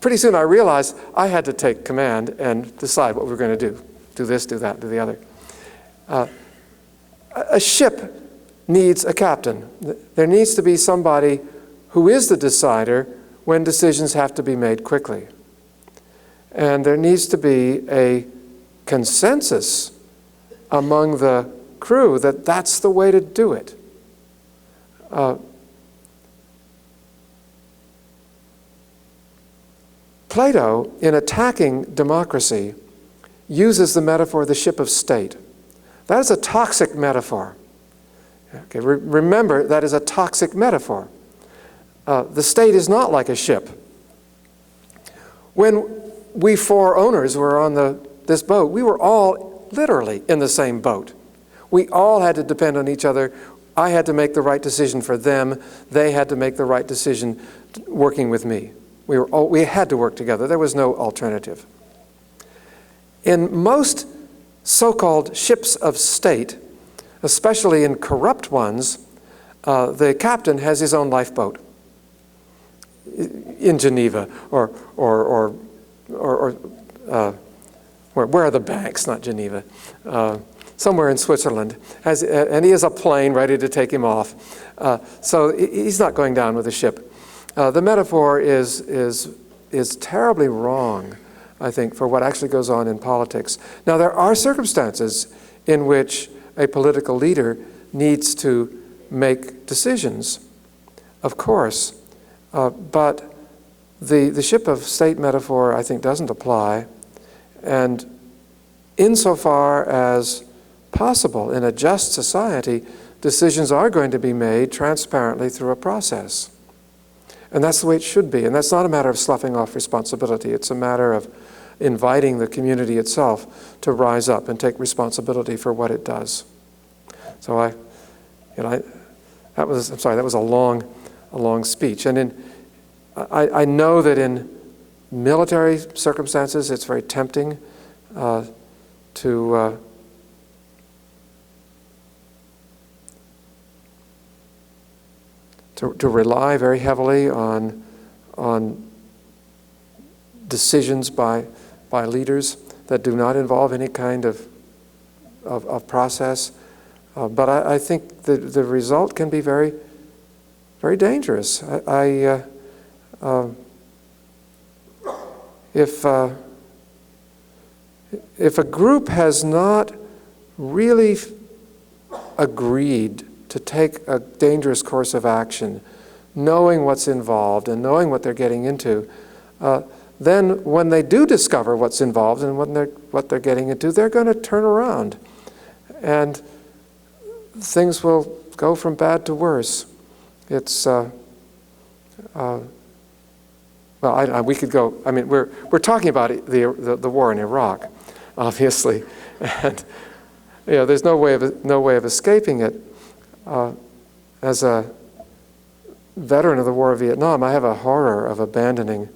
B: pretty soon I realized I had to take command and decide what we were going to do. Do this, do that, do the other. A ship needs a captain. There needs to be somebody who is the decider when decisions have to be made quickly. And there needs to be a consensus among the crew that that's the way to do it. Plato, in attacking democracy, uses the metaphor of the ship of state. That is a toxic metaphor. Okay, remember, that is a toxic metaphor. The state is not like a ship. When we 4 owners were on this boat, we were all literally in the same boat. We all had to depend on each other. I had to make the right decision for them. They had to make the right decision working with me. We had to work together. There was no alternative. In most so-called ships of state, especially in corrupt ones, the captain has his own lifeboat in Geneva or where are the banks? Not Geneva. somewhere in Switzerland, and he has a plane ready to take him off. So he's not going down with the ship. The metaphor is terribly wrong, I think, for what actually goes on in politics. Now, there are circumstances in which a political leader needs to make decisions, of course, but the ship of state metaphor, I think, doesn't apply. And insofar as possible in a just society, decisions are going to be made transparently through a process. And that's the way it should be. And that's not a matter of sloughing off responsibility. It's a matter of inviting the community itself to rise up and take responsibility for what it does. So that was a long speech. And I know that in military circumstances, it's very tempting to rely very heavily on decisions by leaders that do not involve any kind of process. But I think the result can be very, very dangerous. If a group has not really agreed to take a dangerous course of action, knowing what's involved and knowing what they're getting into, then when they do discover what's involved and what they're getting into, they're going to turn around. And things will go from bad to worse. It's, we could go, I mean, we're talking about the war in Iraq, obviously. And, there's no way of escaping it. As a veteran of the War of Vietnam, I have a horror of abandoning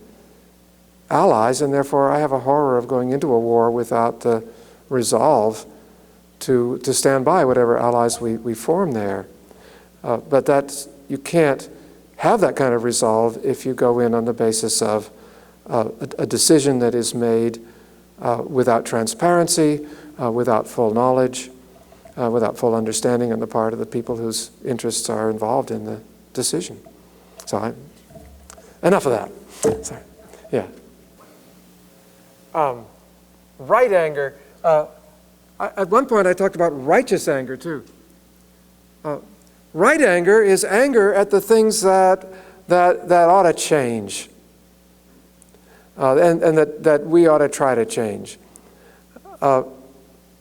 B: allies, and therefore I have a horror of going into a war without the resolve to stand by whatever allies we form there. But you can't have that kind of resolve if you go in on the basis of a decision that is made without transparency, without full knowledge, without full understanding on the part of the people whose interests are involved in the decision. So enough of that. Sorry. Yeah. Right anger. At one point I talked about righteous anger too. Right anger is anger at the things that ought to change, and that we ought to try to change.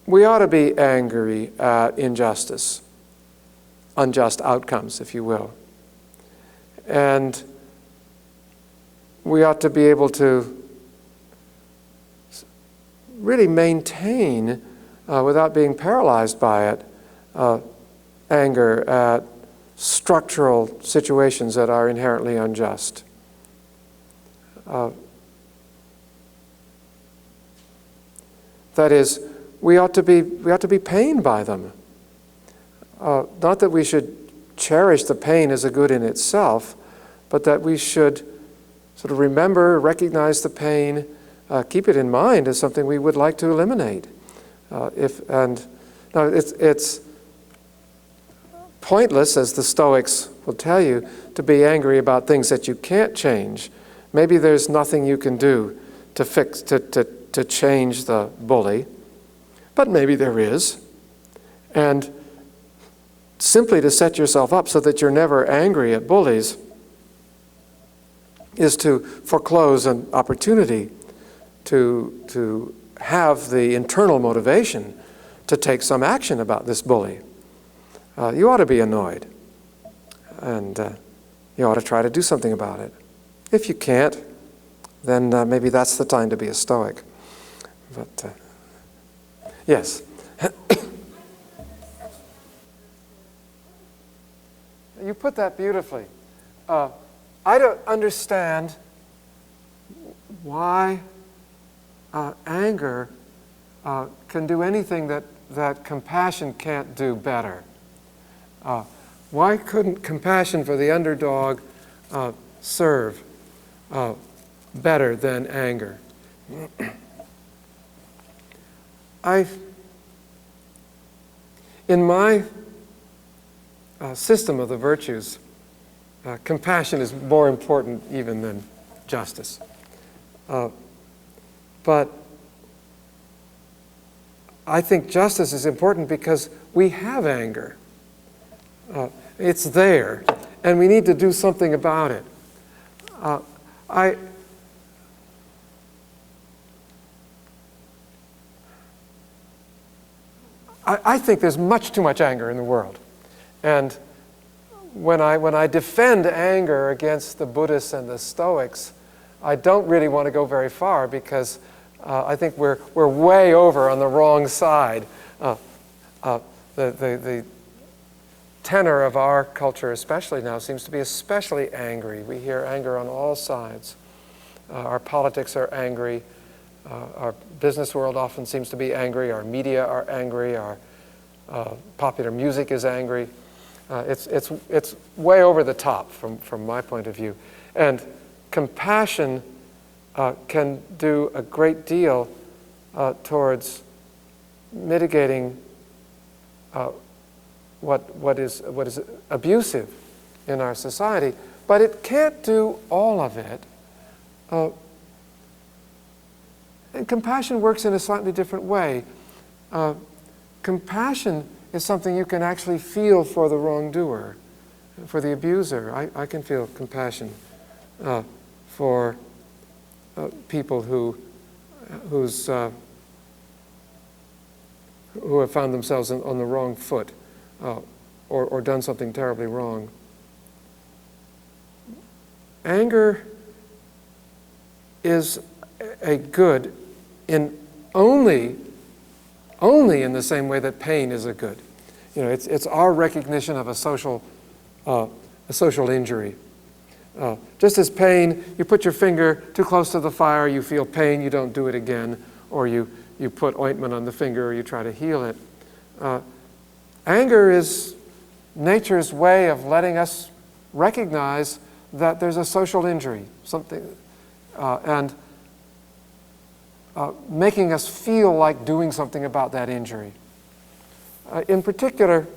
B: We ought to be angry at injustice, unjust outcomes, if you will. And we ought to be able to really maintain, without being paralyzed by it, anger at structural situations that are inherently unjust. That is, we ought to be pained by them. Not that we should cherish the pain as a good in itself, but that we should sort of remember, recognize the pain, keep it in mind as something we would like to eliminate. It's pointless, as the Stoics will tell you, to be angry about things that you can't change. Maybe there's nothing you can do to change the bully. But maybe there is. And simply to set yourself up so that you're never angry at bullies is to foreclose an opportunity to have the internal motivation to take some action about this bully. You ought to be annoyed. And you ought to try to do something about it. If you can't, then maybe that's the time to be a Stoic. But yes. You put that beautifully. I don't understand why anger can do anything that compassion can't do better. Why couldn't compassion for the underdog serve better than anger? In my system of the virtues, compassion is more important even than justice. But I think justice is important because we have anger. It's there, and we need to do something about it. I think there's much too much anger in the world. And when I defend anger against the Buddhists and the Stoics, I don't really want to go very far because I think we're way over on the wrong side. The tenor of our culture especially now seems to be especially angry. We hear anger on all sides. Our politics are angry. Our business world often seems to be angry. Our media are angry. Our popular music is angry. It's way over the top from my point of view. And compassion can do a great deal towards mitigating what is abusive in our society, but it can't do all of it. And compassion works in a slightly different way. Compassion is something you can actually feel for the wrongdoer, for the abuser. I can feel compassion for people who have found themselves on the wrong foot or done something terribly wrong. Anger is a good in only in the same way that pain is a good. You know, it's our recognition of a social injury. Just as pain, you put your finger too close to the fire, you feel pain, you don't do it again, or you put ointment on the finger, or you try to heal it. Anger is nature's way of letting us recognize that there's a social injury, something, and making us feel like doing something about that injury. In particular,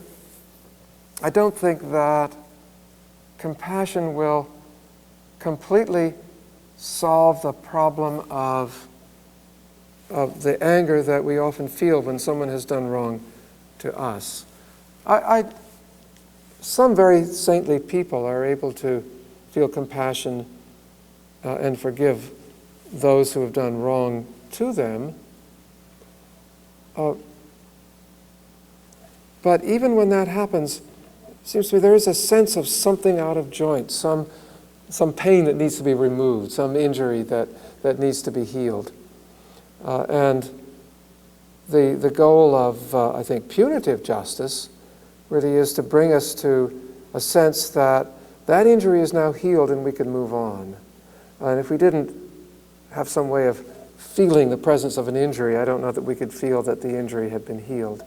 B: I don't think that compassion will completely solve the problem of the anger that we often feel when someone has done wrong to us. Some very saintly people are able to feel compassion and forgive those who have done wrong to them. But even when that happens, it seems to me there is a sense of something out of joint, some pain that needs to be removed, some injury that needs to be healed. And the goal of, I think, punitive justice really is to bring us to a sense that that injury is now healed and we can move on. And if we didn't have some way of feeling the presence of an injury, I don't know that we could feel that the injury had been healed.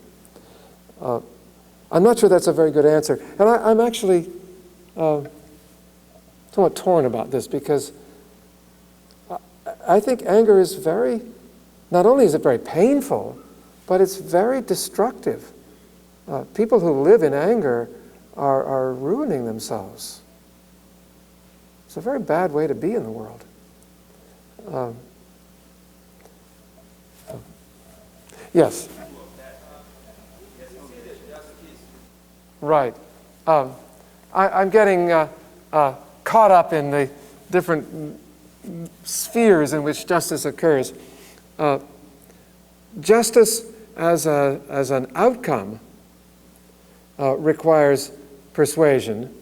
B: I'm not sure that's a very good answer. And I'm actually somewhat torn about this because I think anger is not only is it very painful, but it's very destructive. People who live in anger are ruining themselves. It's a very bad way to be in the world. Yes? Right. I'm getting caught up in the different spheres in which justice occurs. Justice as an outcome requires persuasion,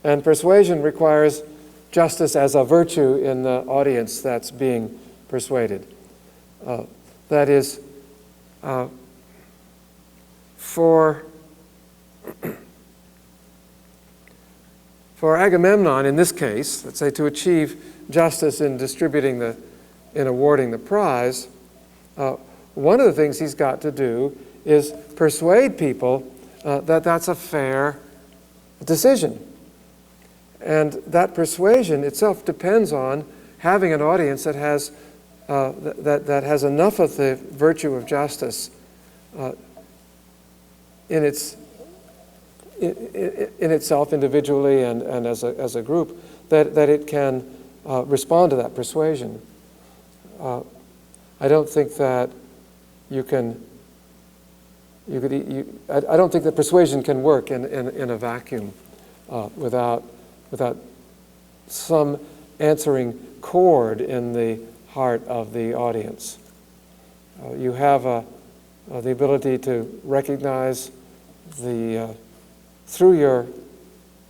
B: and persuasion requires justice as a virtue in the audience that's being persuaded. That is, for Agamemnon, in this case, let's say to achieve justice in awarding the prize, one of the things he's got to do is persuade people that that's a fair decision. And that persuasion itself depends on having an audience that has enough of the virtue of justice in itself individually and as a group, that it can respond to that persuasion. I don't think that I don't think that persuasion can work in a vacuum without some answering chord in the heart of the audience. You have the ability to recognize through your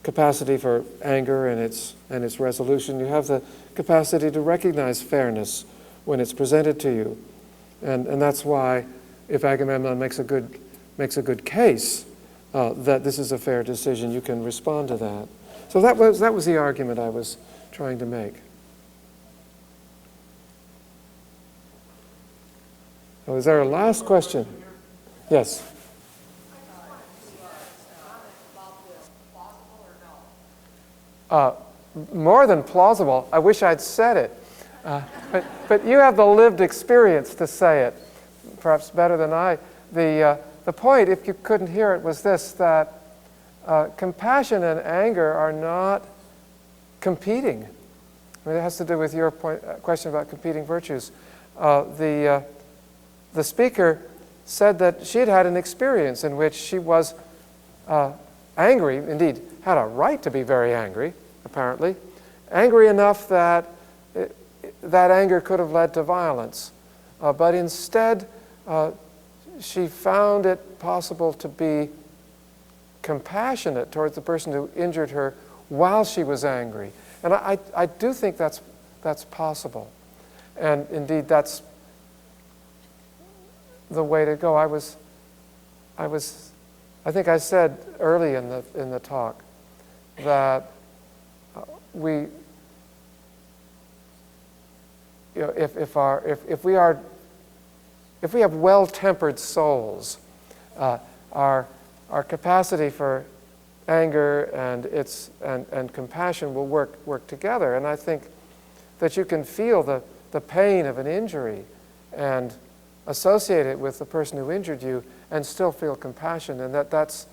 B: capacity for anger and its resolution, you have the capacity to recognize fairness when it's presented to you, and that's why, if Agamemnon makes a good case that this is a fair decision, you can respond to that. So that was the argument I was trying to make. Oh, is there a last question? Yes. More than plausible. I wish I'd said it. But you have the lived experience to say it, perhaps better than I. The point, if you couldn't hear it, was this, that compassion and anger are not competing. I mean, it has to do with your question about competing virtues. The speaker said that she had had an experience in which she was angry, indeed had a right to be very angry, apparently, angry enough that that anger could have led to violence. But instead, she found it possible to be compassionate towards the person who injured her while she was angry. And I do think that's possible. And indeed, that's the way to go. I think I said early in the talk that if we have well-tempered souls, our capacity for anger and compassion will work together. And I think that you can feel the pain of an injury and associate it with the person who injured you and still feel compassion, and that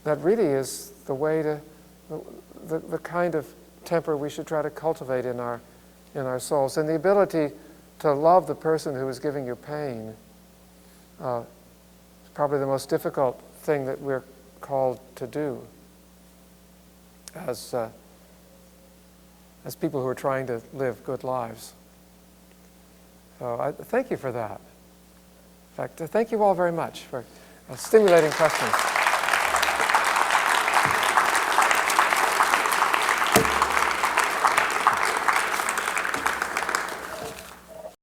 B: really is the way to the kind of temper we should try to cultivate in our souls. And the ability to love the person who is giving you pain is probably the most difficult thing that we're called to do as people who are trying to live good lives. So I thank you for that. In fact, thank you all very much for stimulating questions.